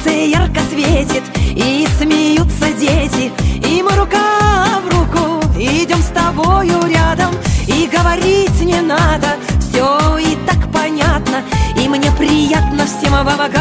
Солнце ярко светит, и смеются дети, и мы рука в руку идем с тобою рядом. И говорить не надо, все и так понятно, и мне приятно всем вам говорить.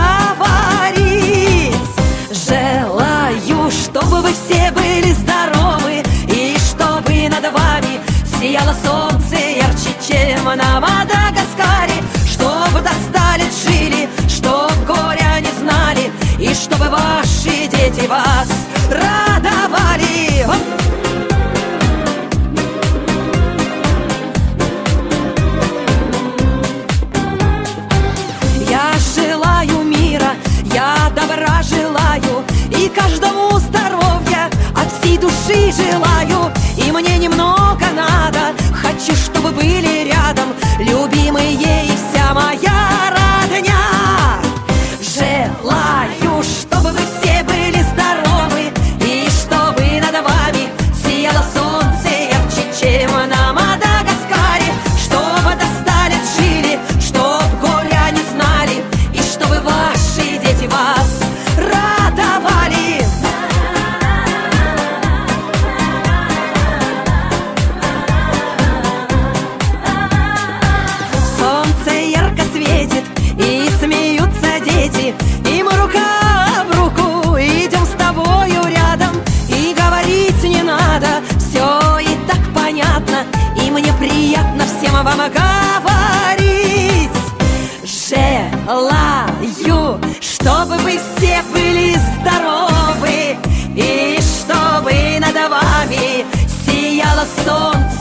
Желаю, чтобы вы все были здоровы, и чтобы над вами сияло солнце ярче, чем на Мадагаскаре. Чтобы до 100 лет жили, чтоб горя не знали, и чтобы ваши дети вас радовали. Я желаю мира, я добра желаю, и каждому здоровья от всей души желаю. И мне немного надо, хочу, чтобы были рядом любимые и вся моя родня. Желаю, чтобы вы все были здоровы, и чтобы над вами сияло солнце ярче, чем на Мадагаскаре. Чтобы до 100 лет жили, чтоб горя не знали, и чтобы ваши дети вас радовали. Солнце ярко светит, и смеются дети, и мы рука в руку идем с тобою рядом. И говорить не надо, все и так понятно, и мне приятно всем вам говорить. Желаю, чтобы вы все были здоровы, и чтобы над вами сияло солнце